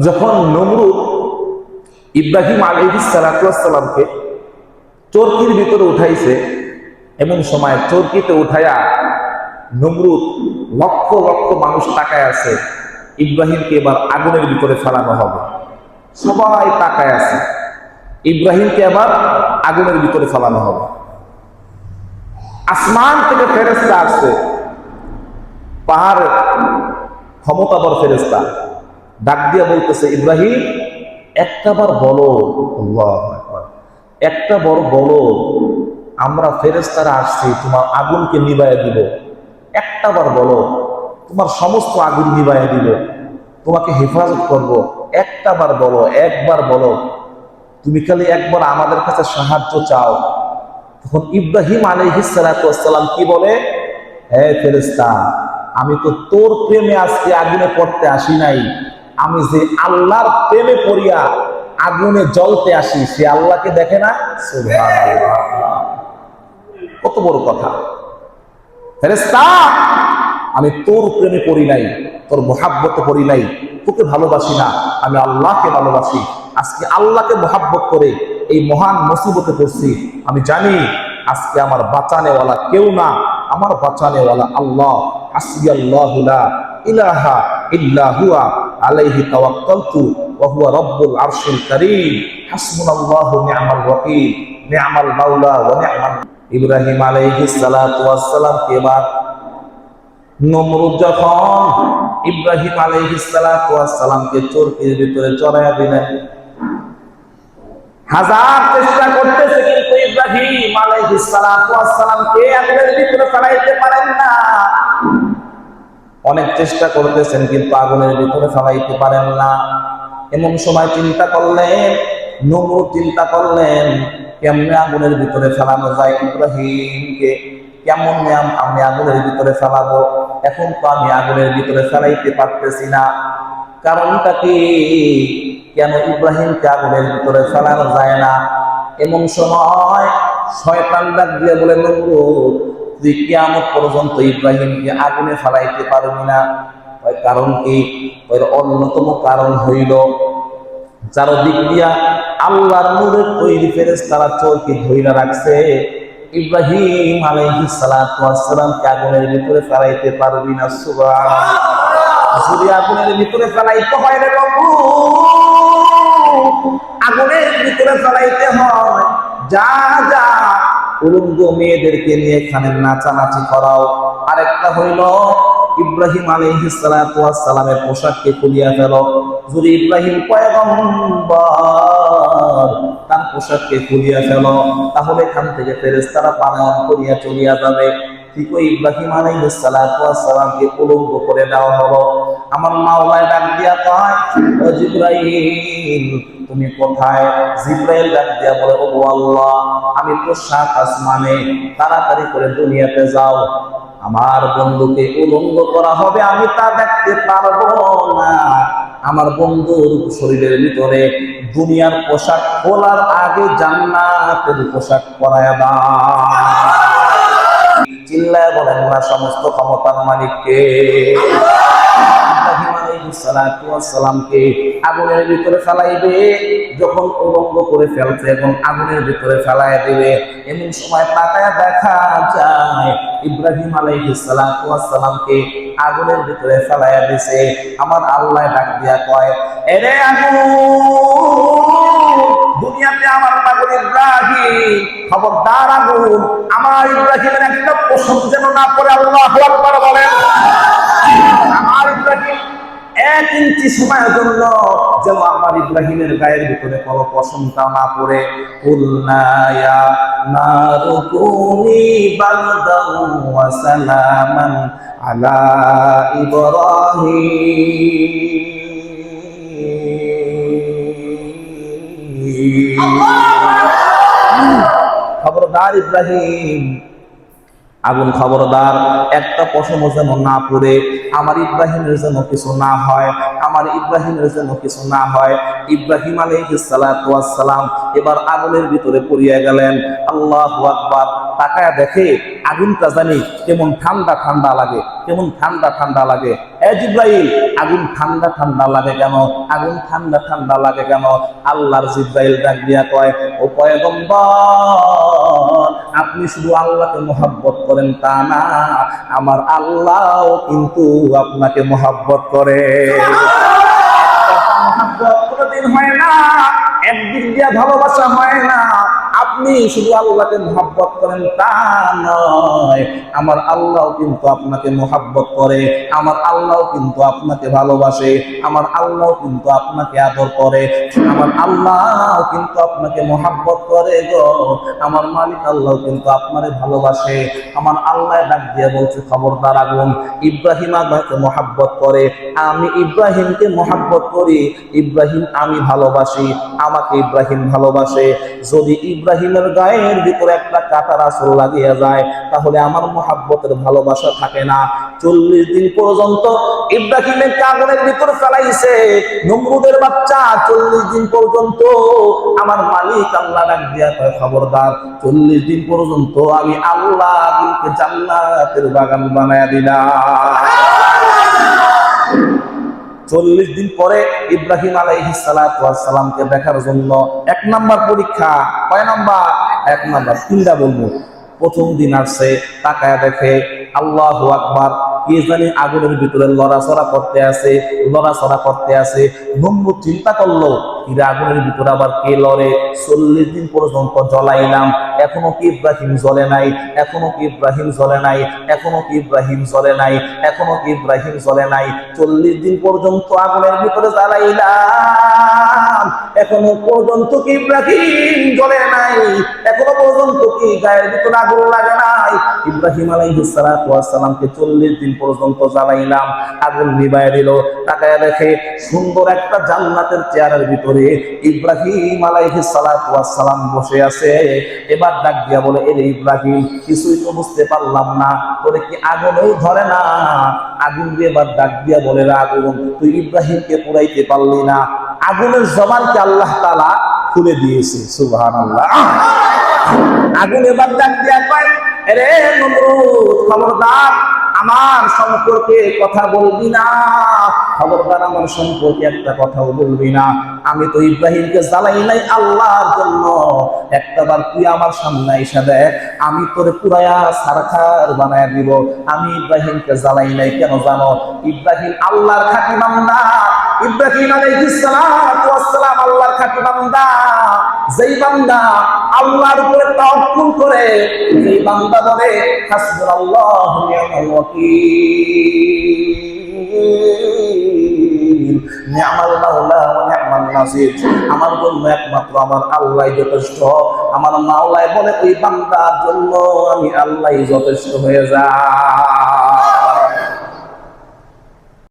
যখন নমরুদ ইব্রাহিম আলাইহিস সালাতু ওয়াস সালামকে চরকির ভিতরে উঠাইছে, এমন সময় চরকিতে উঠায়া নমরুদ লক্ষ লক্ষ মানুষ তাকায় আছে, ইব্রাহিমকে এবার আগুনের ভিতরে ফেলানো হবে। সবাই তাকায় আছে, ইব্রাহিমকে এবার আগুনের ভিতরে ফেলানো হবে। আসমান থেকে ফেরেশতা আসছে, পাহাড় ক্ষমতাধর ফেরেশতা ডাক দিয়া বলতেছে, ইব্রাহিম একটাবার বলো, আল্লাহু আকবার, একটা বড় বলো, আমরা ফেরেশতারা আসছি তোমার আগুনকে নিভাইয়া দিব। একটাবার বলো, তোমার সমস্ত আগুন নিভাইয়া দিব, তোমাকে হেফাজত করব। একটাবার বলো, একবার বলো, তুমি খালি একবার আমাদের কাছে সাহায্য চাও। তখন ইব্রাহিম আলাইহিস সালাতু ওয়াস সালাম কি বলে, হে ফেরেশতা, আমি তো তোর প্রেমে আজকে আগুনে পড়তে আসি নাই, আমি যে আল্লাহর প্রেমে পড়িয়া আগুনে জ্বলতে আসি, সে আল্লাহকে দেখে না? সুবহানাল্লাহ, কত বড় কথা। ফেরেশতা, আমি তোর প্রেমে পড়ি নাই, তোর মহাব্বতে পড়ি নাই, তোকে ভালোবাসি না, আমি আল্লাহকে ভালোবাসি। আজকে আল্লাহকে মহাব্বত করে এই মহান মুসিবতে পড়ছি। আমি জানি আজকে আমার বাঁচানেওয়ালা কেউ না, আমার বাঁচানেওয়ালা আল্লাহ। হাসবিয়াল্লাহু লা ইলাহা ইল্লা হুয়া আলাইহি তাওয়াক্কালতু ওয়া হুয়া রাব্বুল আরশিল কারীম। হাসবুনাল্লাহু নি'মাল ওয়াকিল, নি'মাল মাওলা ওয়া নি'মাল। ইব্রাহিম আলাইহিস সালাতু ওয়াস সালাম কে এবার নমরুদ যখন ইব্রাহিম আলাইহিস সালাতু ওয়াস সালামকে চরকির ভিতরে চড়াইয়া দিলেন, হাজার চেষ্টা করতেছে কিন্তু ইব্রাহিম আলাইহিস সালাতু ওয়াস সালামকে আগুনের ভিতরে ফেলাইতে পারেন না। অনেক চেষ্টা করতেছেন কিন্তু আগুনের ভিতরে ফেলাইতে পারেন না। এমন সময় চিন্তা করলেন, নমরুদ চিন্তা করলেন, কেমনে আগুনের ভিতরে ফেলানো যায় ইব্রাহিমকে, কেমন আমি আগুনের ভিতরে ফেলাবো? এখন তো আমি আগুনের ভিতরে ফেলাইতে পারতেছি না। কারণটা কি, কেন ইব্রাহিমকে আগুনের ভিতরে ফেলানো যায় না? এমন সময় শয়তান ডাক দিয়ে বলে, নমরুদ, তুই কিয়ামত পর্যন্ত ইব্রাহিমকে আগুনে ফেলাইতে পারবি না। কারণ কি? ওর অন্যতম কারণ হইল, চারদিক দিয়া আল্লাহর নূরের তৈরি ফেরেশতারা চরকি ধইরা রাখছে, ইব্রাহিম আলাইহিস সালাতু ওয়াস সালামকে আগুনের ভিতরে ফেলাইতে পারবি না। সুবহানাল্লাহ, যদি আগুনের ভিতরে ফেলাইতে হয় রে বাবু, আগুনের ভিতরে ফেলাইতে হয়, যা যা উলঙ্গ মেয়েদেরকে নিয়ে এখানে নাচানাচি করাও। আরেকটা হইল, ইব্রাহিম আলাইহিস সালাতু ওয়াস সালামের পোশাককে খুলিয়া ফেলো। যদি ইব্রাহিম পয়গম্বর, তার পোশাককে খুলিয়া ফেলো, তাহলে এখান থেকে ফেরেশতারা পালায়ন করিয়া চলিয়া যাবে। ঠিক ওই ইব্রাহিম আলাইহিস সালাতু ওয়াস সালামকে উলঙ্গ করে দেওয়া হলো। আমার মাওলায় ডাক দিয়া কয়, ও জিবরাইল তুমি কোথায়? জিবরাইল ডাক দিয়া বলে, ও আল্লাহ, আমি তো সাত আসমানে, তাড়াতাড়ি করে দুনিয়াতে যাও, আমার বন্ধুকে উলঙ্গ করা হবে, আমি তা দেখতে পারবো না। আমার বন্ধুর শরীরের ভিতরে দুনিয়ার পোশাক খোলার আগে জান্নাতের পোশাক পরায়া দাও। চিল্লায় বলেন না সমস্ত ক্ষমতার মালিককে। ইব্রাহিম আলাইহিস সালাতু ওয়াস সালামকে আগুনের ভিতরে ফেলাইবে, যখন উলঙ্গ করে ফেলছে এবং আগুনের ভিতরে ফেলাইয়া দিবে, এমন সময় তাকায় দেখা যায় ইব্রাহিম আলাইহিস সালাতু ওয়াস সালামকে আগুনের ভিতরে ফেলাইয়া দিছে। আমার আল্লাহ ডাক দিয়া কয়, এরে আগুন, দুনিয়াতে আমার পাগল ইব্রাহিম, খবরদার আগুন আমার ইব্রাহিমের একটা পশম যেন না পড়ে। আল্লাহু আকবার বলেন। আমার ইব্রাহিম 1 ইঞ্চি সময়ের জন্য যেন আমার ইব্রাহিমের গায়ের ভিতরে কোনো পশমটা না পড়ে। কুলনা ইয়া নারু কুনি বারদান ওয়া সালামান আলা ইব্রাহিম। খবরদার ইব্রাহিম, আগুন খবরদার একটা পশম যেন না পড়ে। আমার ইব্রাহিমের যেন কিছু না হয়, আমার ইব্রাহিমের যেন কিছু না হয়। ইব্রাহিম আলাইহিস সালাতু ওয়াস সালাম এবার আগুনের ভিতরে পড়িয়া গেলেন। আল্লাহু আকবার। তাকায় দেখে আগুনটা জানি কেমন ঠান্ডা ঠান্ডা লাগে, কেমন ঠান্ডা ঠান্ডা লাগে। এ জিব্রাইল, আগুন ঠান্ডা ঠান্ডা লাগে কেন? আগুন ঠান্ডা ঠান্ডা লাগে কেন? আল্লাহর জিব্রাইল ডাক দিয়া কয়, ও পয়গম্বর, আপনি শুধু আল্লাহকে মহব্বত করেন তা না, আমার আল্লাহও কিন্তু আপনাকে মহব্বত করে। মহব্বত কোনোদিন হয় না, একদিন দিয়া ভালোবাসা হয় না। আপনি শুধু আল্লাহকে মহব্বত করেন তা নয়, আমার আল্লাহও কিন্তু আপনাকে মহব্বত করে, আমার আল্লাহও কিন্তু আপনাকে ভালোবাসে, আমার আল্লাহও কিন্তু আপনাকে আদর করে, আমার আল্লাহও কিন্তু আপনাকে মহব্বত করে গো। আমার মালিক আল্লাহ কিন্তু আপনারে ভালোবাসে। আমার আল্লাহ ডাক দিয়ে বলছে, খবরদার আগুন, ইব্রাহিম আমাকে মহব্বত করে, আমি ইব্রাহিমকে মহব্বত করি, ইব্রাহিম আমি ভালোবাসি, আমাকে ইব্রাহিম ভালোবাসে। যদি ইব্রাহিমের গায়ের ভিতরে একটা কাঁটা আঁচড় লাগিয়ে যায়, তাহলে আমার মহব্বতের ভালোবাসা থাকে না। 40 দিন পর্যন্ত ইব্রাহিমের আগুনের ভিতরে ফেলাইছে নমরুদের বাচ্চা। 40 দিন পর্যন্ত আমার মালিক আল্লাহ ডাক দিয়া কয়, খবরদার, 40 দিন পর্যন্ত আমি আল্লাহ আগুনকে জান্নাতের বাগান বানায়া দিলাম। 40 দিন পরে ইব্রাহিম আলাইহিস সালাতু ওয়াস সালামকে দেখার জন্য 1 নাম্বার পরীক্ষা। কয় নাম্বার? 1 নাম্বার। 3টা বলবো। প্রথম দিন আসছে, তাকায় দেখে আল্লাহু আকবার, কে জানি আগুনের ভিতরে লড়াচড়া করতে আছে, লড়াচড়া করতে আছে। নমরুদ চিন্তা করলো, এরা আগুনের ভিতরে আবার কে লড়ে? 40 দিন পর্যন্ত জ্বলাইলাম, এখনো কি ইব্রাহিম জ্বলে নাই, এখনো কি ইব্রাহিম জ্বলে নাই, এখনো কি ইব্রাহিম জ্বলে নাই, এখনো কি ইব্রাহিম জ্বলে নাই। 40 দিন পর্যন্ত আগুনের ভিতরে জ্বালাইলাম, এখনো পর্যন্ত কি ইব্রাহিম জ্বলে নাই, এখনো পর্যন্ত কি গায়ের ভিতরে আগুন লাগে নাই। ইব্রাহিম আলাইহিস সালাতু ওয়াস সালামকে 40 দিন পর্যন্ত জ্বালাইলাম, আগুন নিভাইয়া দিল। তাকায় দেখে সুন্দর একটা জান্নাতের চেয়ারের ভিতরে ইব্রাহিম আলাইহিস সালাতু ওয়াস সালাম বসে আছে। এবার ডাক দিয়া বলে, এরে ইব্রাহিম, কিছুই তো বুঝতে পারলাম না, তোরে কি আগুনই ধরে না? আগুন দিয়ে এবার ডাক দিয়া বলে, আগুন, তুই ইব্রাহিমকে পুরাইতে পারলি না। আগুনের জবানকে আল্লাহ তাআলা খুলে দিয়েছে। সুবহানাল্লাহ। আগুন এবার ডাক দিয়া কয়, আরে নমরুদ, খবরদার, আমার সম্পর্কে কথা বলবি না, খবরদার আমার সম্পর্কে একটা কথাও বলবি না। আমি তো ইব্রাহিমকে জ্বালাই নাই আল্লাহর জন্য, একটাবার তুই আমার সামনে এসে দেখ, আমি তোরে পুরায়া সারখার বানায় দিব। আমি ইব্রাহিমকে জ্বালাই নাই কেন জানো? ইব্রাহিম আল্লাহর খাঁটি বান্দা, ইব্রাহিম আলাইহিস সালাতু ওয়াস সালাম আল্লাহর খাঁটি বান্দা। যেই বান্দা আল্লাহর উপরে তাওয়াক্কুল করে, যেই বান্দা বলে হাসবুনাল্লাহু ওয়া নি'মাল ওয়াকিল, নি'মাল মাওলা ওয়া নি'মান নাসির, আমার জন্য একমাত্র আমার আল্লাহই যথেষ্ট। আমার মাওলাই বলে, ওই বান্দার জন্য আমি আল্লাহই যথেষ্ট হয়ে যায়।